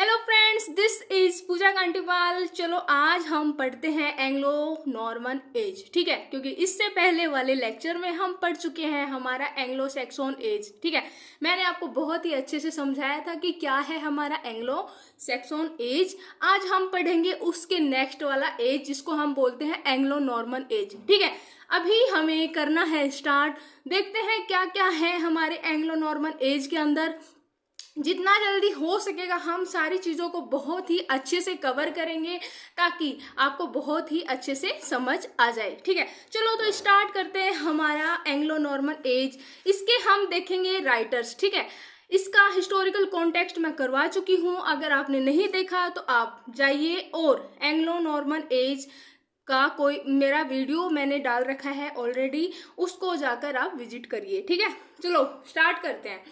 Hello friends, this is पूजा कांटीवाल। चलो आज हम पढ़ते हैं एंग्लो नॉर्मन एज, ठीक है। क्योंकि इससे पहले वाले लेक्चर में हम पढ़ चुके हैं हमारा एंग्लो सैक्सन एज, ठीक है। मैंने आपको बहुत ही अच्छे से समझाया था कि क्या है हमारा एंग्लो सैक्सन एज। आज हम पढ़ेंगे उसके नेक्स्ट वाला एज जिसको हम बोलते हैं एंग्लो नॉर्मन एज, ठीक है। अभी हमें करना है स्टार्ट। देखते हैं क्या क्या है हमारे एंग्लो नॉर्मन एज के अंदर। जितना जल्दी हो सकेगा हम सारी चीज़ों को बहुत ही अच्छे से कवर करेंगे ताकि आपको बहुत ही अच्छे से समझ आ जाए, ठीक है। चलो तो स्टार्ट करते हैं हमारा एंग्लो नॉर्मन एज। इसके हम देखेंगे राइटर्स, ठीक है। इसका हिस्टोरिकल कॉन्टेक्स्ट मैं करवा चुकी हूँ, अगर आपने नहीं देखा तो आप जाइए और एंग्लो नॉर्मन एज का कोई मेरा वीडियो मैंने डाल रखा है ऑलरेडी, उसको जाकर आप विजिट करिए, ठीक है। चलो स्टार्ट करते हैं।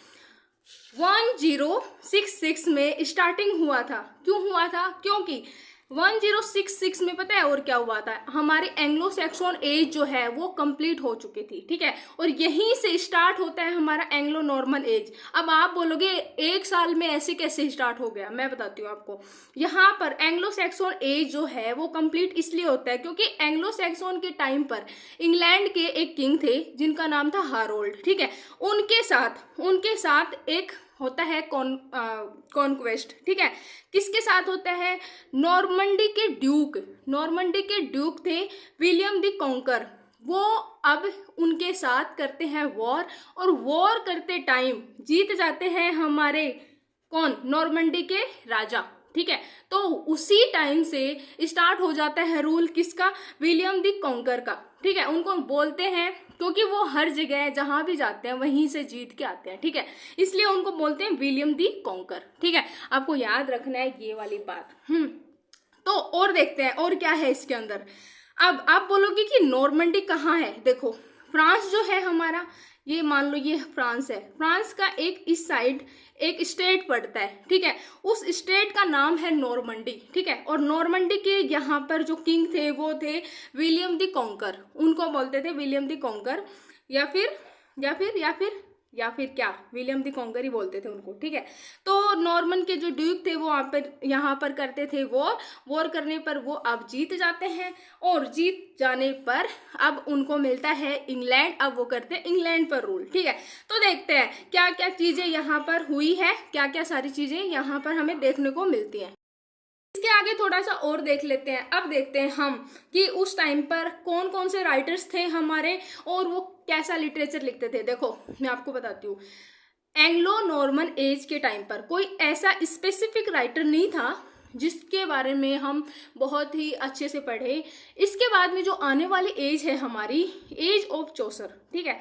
1066 में स्टार्टिंग हुआ था। क्यों हुआ था? क्योंकि 1066 में पता है और क्या हुआ था, हमारे एंग्लो सैक्सन एज जो है वो कंप्लीट हो चुकी थी, ठीक है। और यहीं से स्टार्ट होता है हमारा एंग्लो नॉर्मन एज। अब आप बोलोगे एक साल में ऐसे कैसे स्टार्ट हो गया, मैं बताती हूँ आपको। यहाँ पर एंग्लो सैक्सन एज जो है वो कंप्लीट इसलिए होता है क्योंकि एंग्लो सैक्सन के टाइम पर इंग्लैंड के एक किंग थे जिनका नाम था हारोल्ड, ठीक है। उनके साथ एक होता है कॉन्क्वेस्ट, ठीक है। किसके साथ होता है? नॉर्मंडी के ड्यूक थे विलियम द कॉन्कर। वो अब उनके साथ करते हैं वॉर, और वॉर करते टाइम जीत जाते हैं हमारे कौन? नॉर्मंडी के राजा, ठीक है। तो उसी टाइम से स्टार्ट हो जाता है रूल किसका? विलियम द कॉन्कर का, ठीक है। उनको बोलते हैं क्योंकि वो हर जगह जहां भी जाते हैं वहीं से जीत के आते हैं, ठीक है। इसलिए उनको बोलते हैं विलियम द कॉन्कर, ठीक है। आपको याद रखना है ये वाली बात। तो और देखते हैं और क्या है इसके अंदर। अब आप बोलोगे कि नॉर्मंडी कहाँ है? देखो, फ्रांस जो है हमारा, ये मान लो ये फ्रांस है। फ्रांस का एक इस साइड एक स्टेट पड़ता है, ठीक है। उस स्टेट का नाम है नॉर्मंडी, ठीक है। और नॉर्मंडी के यहाँ पर जो किंग थे वो थे विलियम द कॉन्कर। उनको बोलते थे विलियम द कॉन्कर, या फिर क्या, विलियम द कॉन्कर ही बोलते थे उनको, ठीक है। तो नॉर्मन के जो ड्यूक थे वो यहाँ पर करते थे वॉर करने पर वो अब जीत जाते हैं, और जीत जाने पर अब उनको मिलता है इंग्लैंड। अब वो करते हैं इंग्लैंड पर रूल, ठीक है। तो देखते हैं क्या क्या चीजें यहाँ पर हुई है, क्या क्या सारी चीजें यहाँ पर हमें देखने को मिलती हैं। इसके आगे थोड़ा सा और देख लेते हैं। अब देखते हैं हम कि उस टाइम पर कौन कौन से राइटर्स थे हमारे और वो कैसा लिटरेचर लिखते थे। देखो मैं आपको बताती हूँ, एंग्लो नॉर्मन एज के टाइम पर कोई ऐसा स्पेसिफिक राइटर नहीं था जिसके बारे में हम बहुत ही अच्छे से पढ़े। इसके बाद में जो आने वाली एज है हमारी, एज ऑफ चौसर, ठीक है।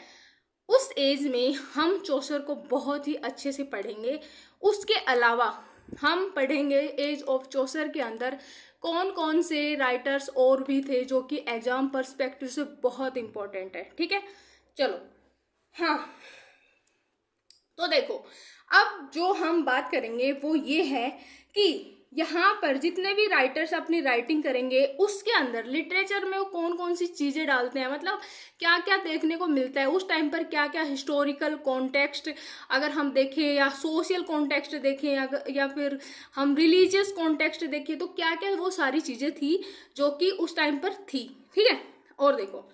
उस एज में हम चौसर को बहुत ही अच्छे से पढ़ेंगे। उसके अलावा हम पढ़ेंगे एज ऑफ चौसर के अंदर कौन कौन से राइटर्स और भी थे जो कि एग्जाम पर्सपेक्टिव से बहुत इंपॉर्टेंट है, ठीक है। चलो हाँ, तो देखो अब जो हम बात करेंगे वो ये है कि यहाँ पर जितने भी राइटर्स अपनी राइटिंग करेंगे उसके अंदर लिटरेचर में वो कौन कौन सी चीजें डालते हैं, मतलब क्या क्या देखने को मिलता है उस टाइम पर, क्या क्या हिस्टोरिकल कॉन्टेक्स्ट अगर हम देखें, या सोशल कॉन्टेक्स्ट देखें, या फिर हम रिलीजियस कॉन्टेक्स्ट देखें, तो क्या क्या वो सारी चीजें थी जो कि उस टाइम पर थी, ठीक है। और देखो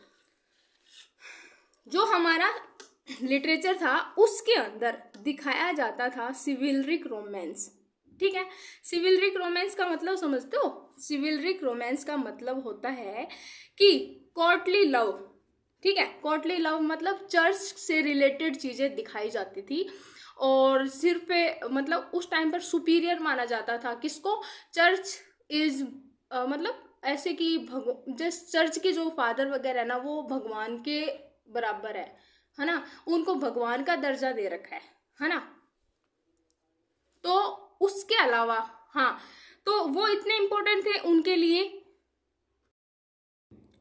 जो हमारा लिटरेचर था उसके अंदर दिखाया जाता था सिविलरिक रोमांस, ठीक है। सिविलरिक रोमांस का मतलब समझते हो? सिविलरिक रोमांस का मतलब होता है कि कोर्टली लव, ठीक है। कोर्टली लव मतलब चर्च से रिलेटेड चीजें दिखाई जाती थी, और सिर्फ मतलब उस टाइम पर सुपीरियर माना जाता था किसको? चर्च इज मतलब ऐसे कि जिस चर्च के जो फादर वगैरह है ना वो भगवान के बराबर है ना, उनको भगवान का दर्जा दे रखा है ना। तो उसके अलावा हाँ, तो वो इतने इंपॉर्टेंट थे उनके लिए।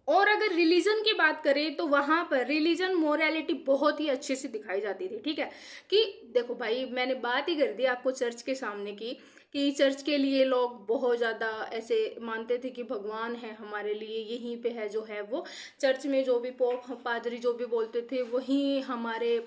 और अगर रिलीजन की बात करें तो वहां पर रिलीजन मोरालिटी बहुत ही अच्छे से दिखाई जाती थी, ठीक है। कि देखो भाई, मैंने बात ही कर दी आपको चर्च के सामने की कि चर्च के लिए लोग बहुत ज़्यादा ऐसे मानते थे कि भगवान है हमारे लिए, यहीं पे है जो है वो चर्च में जो भी पोप पादरी जो भी बोलते थे वही हमारे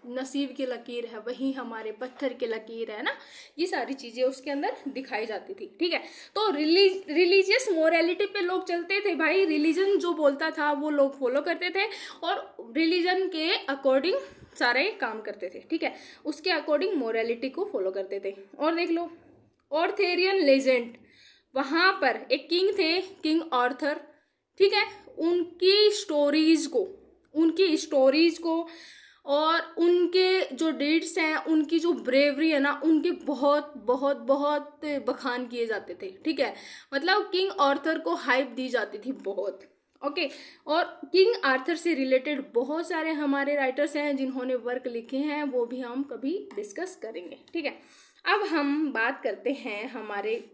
नसीब की लकीर है, वही हमारे पत्थर की लकीर है ना, ये सारी चीजें उसके अंदर दिखाई जाती थी। ठीक है, तो रिलीजियस मोरालिटी पे लोग चलते थे भाई, रिलीजन जो बोलता था वो लोग फॉलो करते थे और रिलीजन के अकॉर्डिंग सारे काम करते थे। ठीक है, उसके अकॉर्डिंग मोरालिटी को फॉलो करते थे। और देख लो ऑर्थेरियन लेजेंड, वहां पर एक किंग थे, किंग आर्थर। ठीक है, उनकी स्टोरीज को और उनके जो डीड्स हैं, उनकी जो ब्रेवरी है ना, उनके बहुत बहुत बहुत बखान किए जाते थे। ठीक है, मतलब किंग आर्थर को हाइप दी जाती थी बहुत। ओके, और किंग आर्थर से रिलेटेड बहुत सारे हमारे राइटर्स हैं जिन्होंने वर्क लिखे हैं, वो भी हम कभी डिस्कस करेंगे। ठीक है, अब हम बात करते हैं हमारे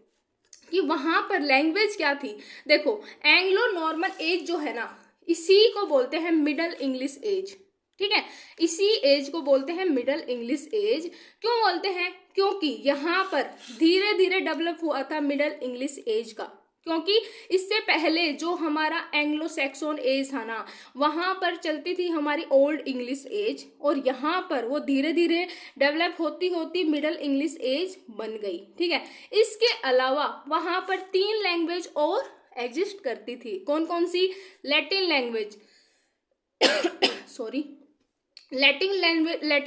कि वहां पर लैंग्वेज क्या थी। देखो एंग्लो नॉर्मन एज जो है ना, इसी को बोलते हैं मिडल इंग्लिश एज। ठीक है, इसी एज को बोलते हैं मिडल इंग्लिश एज। क्यों बोलते हैं? क्योंकि यहाँ पर धीरे धीरे डेवलप हुआ था मिडल इंग्लिश एज का, क्योंकि इससे पहले जो हमारा एंग्लो सैक्सोन एज था ना, वहां पर चलती थी हमारी ओल्ड इंग्लिश एज, और यहाँ पर वो धीरे धीरे डेवलप होती होती मिडल इंग्लिश एज बन गई। ठीक है, इसके अलावा वहां पर 3 लैंग्वेज और एग्जिस्ट करती थी। कौन कौन सी? Latin language sorry, Latin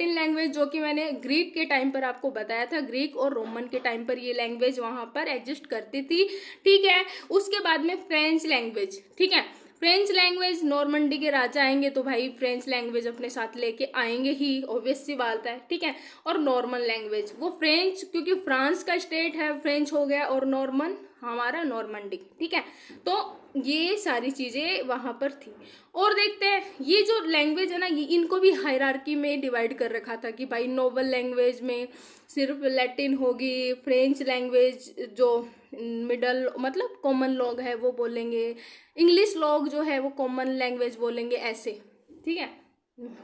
language जो कि मैंने ग्रीक के टाइम पर आपको बताया था, ग्रीक और रोमन के टाइम पर ये लैंग्वेज वहां पर एग्जिस्ट करती थी। ठीक है, उसके बाद में फ्रेंच लैंग्वेज। ठीक है, फ्रेंच लैंग्वेज, नॉर्मंडी के राजा आएंगे तो भाई फ्रेंच लैंग्वेज अपने साथ लेके आएंगे ही, ऑब्वियस सी बात है। ठीक है, और नॉर्मन लैंग्वेज, वो फ्रेंच, क्योंकि फ्रांस का स्टेट है, फ्रेंच हो गया, और नॉर्मन हमारा नॉर्मंडी। ठीक है, तो ये सारी चीजें वहां पर थी। और देखते हैं ये जो लैंग्वेज है ना, ये इनको भी हायरार्की में डिवाइड कर रखा था कि भाई नोबल लैंग्वेज में सिर्फ लैटिन होगी, फ्रेंच लैंग्वेज जो मिडल मतलब कॉमन लोग है वो बोलेंगे, इंग्लिश लोग जो है वो कॉमन लैंग्वेज बोलेंगे, ऐसे। ठीक है,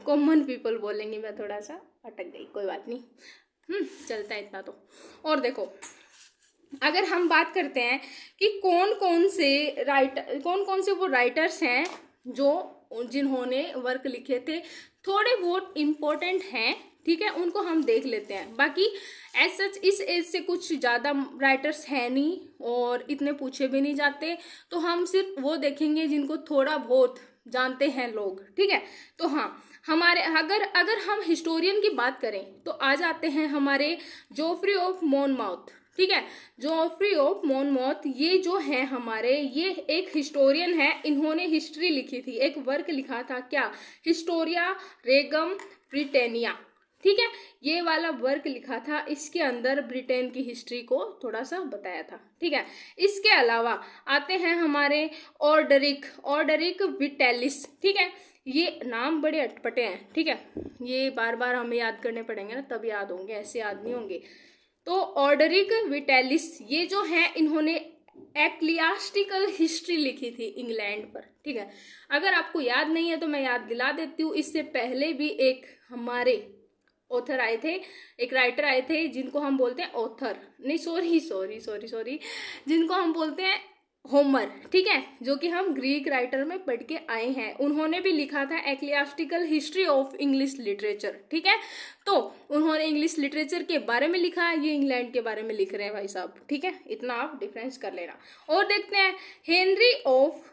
कॉमन पीपल बोलेंगे। मैं थोड़ा सा अटक गई, कोई बात नहीं, चलता है इतना तो। और देखो अगर हम बात करते हैं कि कौन कौन से वो राइटर्स हैं जो जिन्होंने वर्क लिखे थे, थोड़े बहुत इम्पोर्टेंट हैं। ठीक है, उनको हम देख लेते हैं। बाकी एज सच इस एज से कुछ ज़्यादा राइटर्स हैं नहीं और इतने पूछे भी नहीं जाते, तो हम सिर्फ वो देखेंगे जिनको थोड़ा बहुत जानते हैं लोग। ठीक है, तो हाँ, हमारे अगर हम हिस्टोरियन की बात करें तो आ जाते हैं हमारे जोफ्री ऑफ मॉनमाउथ। ठीक है, जोफ्री ऑफ मॉनमाउथ ये जो है हमारे, ये एक हिस्टोरियन है, इन्होंने हिस्ट्री लिखी थी, एक वर्क लिखा था, क्या? हिस्टोरिया रेगम ब्रिटेनिया। ठीक है, ये वाला वर्क लिखा था, इसके अंदर ब्रिटेन की हिस्ट्री को थोड़ा सा बताया था। ठीक है, इसके अलावा आते हैं हमारे ऑर्डरिक विटेलिस। ठीक है, ये नाम बड़े अटपटे हैं। ठीक है, ये बार बार हमें याद करने पड़ेंगे ना, तब याद होंगे, ऐसे याद नहीं होंगे। तो ऑर्डरिक विटेलिस ये जो है, इन्होंने एक्लियास्टिकल हिस्ट्री लिखी थी इंग्लैंड पर। ठीक है, अगर आपको याद नहीं है तो मैं याद दिला देती हूँ। इससे पहले भी एक हमारे ऑथर आए थे, एक राइटर आए थे, जिनको हम बोलते हैं ऑथर नहीं, सॉरी, जिनको हम बोलते हैं होमर। ठीक है, जो कि हम ग्रीक राइटर में पढ़ के आए हैं। उन्होंने भी लिखा था एक्लियास्टिकल हिस्ट्री ऑफ इंग्लिश लिटरेचर। ठीक है, तो उन्होंने इंग्लिश लिटरेचर के बारे में लिखा, ये इंग्लैंड के बारे में लिख रहे हैं भाई साहब। ठीक है, इतना आप डिफरेंस कर लेना। और देखते हैं हेनरी ऑफ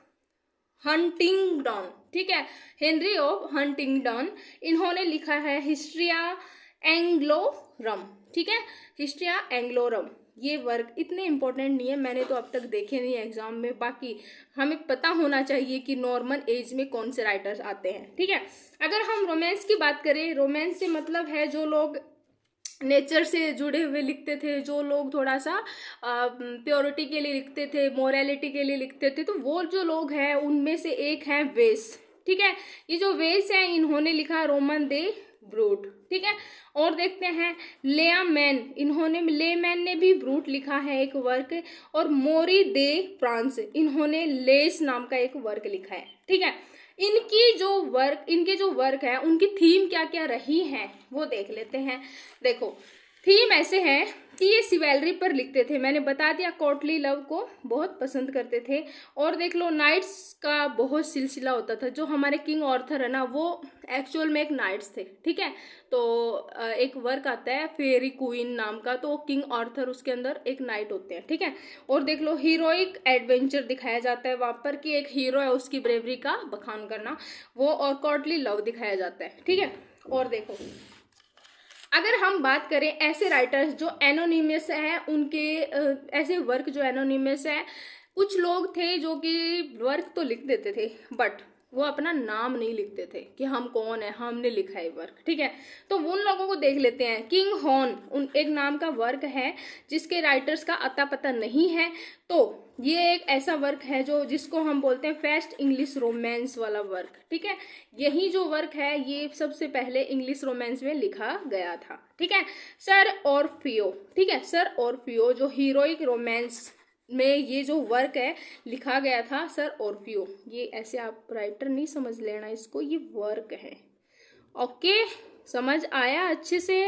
हंटिंगडन। ठीक है, हेनरी ऑफ हंटिंगडन, इन्होंने लिखा है हिस्ट्रिया एंग्लोरम। ठीक है, हिस्ट्रिया एंग्लोरम, ये वर्क इतने इंपॉर्टेंट नहीं है, मैंने तो अब तक देखे नहीं एग्जाम में। बाकी हमें पता होना चाहिए कि नॉर्मन एज में कौन से राइटर्स आते हैं। ठीक है, अगर हम रोमांस की बात करें, रोमांस से मतलब है जो लोग नेचर से जुड़े हुए लिखते थे, जो लोग थोड़ा सा प्योरिटी के लिए लिखते थे, मोरालिटी के लिए लिखते थे, तो वो जो लोग हैं उनमें से एक है वेस। ठीक है, ये जो वेस है इन्होंने लिखा रोमन दे ब्रूट। ठीक है, और देखते हैं लेमैन ने भी ब्रूट लिखा है एक वर्क, और मोरी दे फ्रांस, इन्होंने लेस नाम का एक वर्क लिखा है। ठीक है, इनके जो वर्क है, उनकी थीम क्या क्या रही है वो देख लेते हैं। देखो थीम ऐसे है कि ये सिवेलरी पर लिखते थे, मैंने बता दिया कोर्टली लव को बहुत पसंद करते थे। और देख लो नाइट्स का बहुत सिलसिला होता था, जो हमारे किंग ऑर्थर है ना वो एक्चुअल में एक नाइट्स थे, ठीक है। तो एक वर्क आता है फेरी क्वीन नाम का, तो किंग ऑर्थर उसके अंदर एक नाइट होते हैं, ठीक है। और देख लो हीरोइक एडवेंचर दिखाया जाता है वहां पर कि एक हीरो है उसकी ब्रेवरी का बखान करना वो, और कोर्टली लव दिखाया जाता है, ठीक है। और देखो अगर हम बात करें ऐसे राइटर्स जो एनोनिमस है उनके ऐसे वर्क जो एनोनिमस है, कुछ लोग थे जो कि वर्क तो लिख देते थे बट वो अपना नाम नहीं लिखते थे कि हम कौन है, हमने लिखा है वर्क, ठीक है। तो उन लोगों को देख लेते हैं। किंग हॉर्न उन एक नाम का वर्क है जिसके राइटर्स का अता पता नहीं है। तो ये एक ऐसा वर्क है जो जिसको हम बोलते हैं फर्स्ट इंग्लिश रोमांस वाला वर्क, ठीक है। यही जो वर्क है ये सबसे पहले इंग्लिश रोमांस में लिखा गया था, ठीक है। सर ऑर्फियो, ठीक है, सर ऑर्फियो जो हीरोइक रोमांस में ये जो वर्क है लिखा गया था सर ऑर्फियो। ये ऐसे आप राइटर नहीं समझ लेना इसको, ये वर्क है। ओके, समझ आया अच्छे से?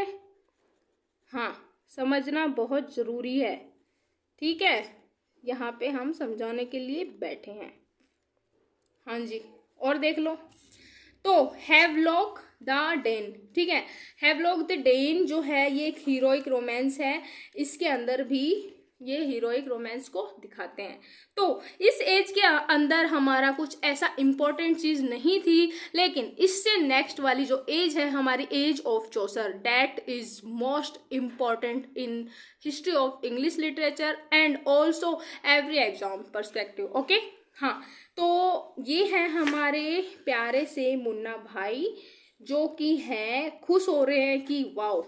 हाँ, समझना बहुत जरूरी है, ठीक है। यहाँ पे हम समझाने के लिए बैठे हैं। हाँ जी, और देख लो तो हैवलॉक द डेन, ठीक है। हैवलॉक द डेन जो है ये एक हीरोइक रोमांस है, इसके अंदर भी ये हीरोइक रोमांस को दिखाते हैं। तो इस एज के अंदर हमारा कुछ ऐसा इम्पोर्टेंट चीज नहीं थी, लेकिन इससे नेक्स्ट वाली जो एज है हमारी age of Chaucer, that is most important in history of English literature and also every exam perspective. Okay, हाँ, तो ये है हमारे प्यारे से मुन्ना भाई जो कि हैं खुश हो रहे हैं कि वाओ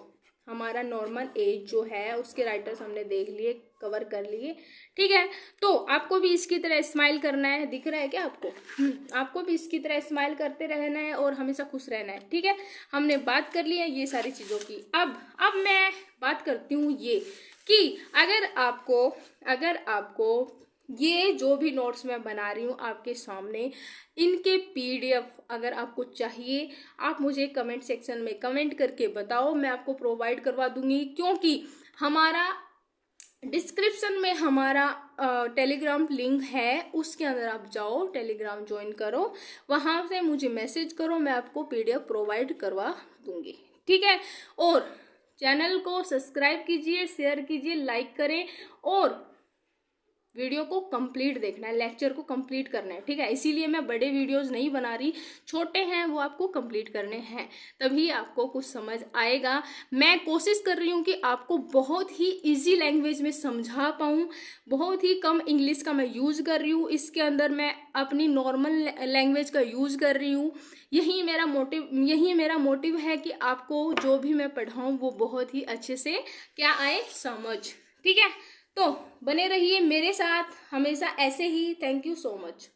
हमारा नॉर्मल एज जो है उसके राइटर्स हमने देख लिए, कवर कर लिए, ठीक है। तो आपको भी इसकी तरह स्माइल करना है, दिख रहा है क्या आपको? आपको भी इसकी तरह स्माइल करते रहना है और हमेशा खुश रहना है, ठीक है। हमने बात कर ली है ये सारी चीज़ों की। अब मैं बात करती हूँ ये कि अगर आपको ये जो भी नोट्स मैं बना रही हूँ आपके सामने, इनके पीडीएफ अगर आपको चाहिए आप मुझे कमेंट सेक्शन में कमेंट करके बताओ, मैं आपको प्रोवाइड करवा दूंगी। क्योंकि हमारा डिस्क्रिप्शन में हमारा टेलीग्राम लिंक है, उसके अंदर आप जाओ, टेलीग्राम ज्वाइन करो, वहाँ से मुझे मैसेज करो, मैं आपको पीडीएफ प्रोवाइड करवा दूंगी, ठीक है। और चैनल को सब्सक्राइब कीजिए, शेयर कीजिए, लाइक करें और वीडियो को कंप्लीट देखना है, लेक्चर को कंप्लीट करना है, ठीक है। इसीलिए मैं बड़े वीडियोस नहीं बना रही, छोटे हैं वो आपको कंप्लीट करने हैं, तभी आपको कुछ समझ आएगा। मैं कोशिश कर रही हूँ कि आपको बहुत ही इजी लैंग्वेज में समझा पाऊँ, बहुत ही कम इंग्लिश का मैं यूज़ कर रही हूँ, इसके अंदर मैं अपनी नॉर्मल लैंग्वेज का यूज़ कर रही हूँ। यही मेरा मोटिव है कि आपको जो भी मैं पढ़ाऊँ वो बहुत ही अच्छे से क्या आए समझ, ठीक है। तो बने रहिए मेरे साथ हमेशा ऐसे ही। Thank you so much.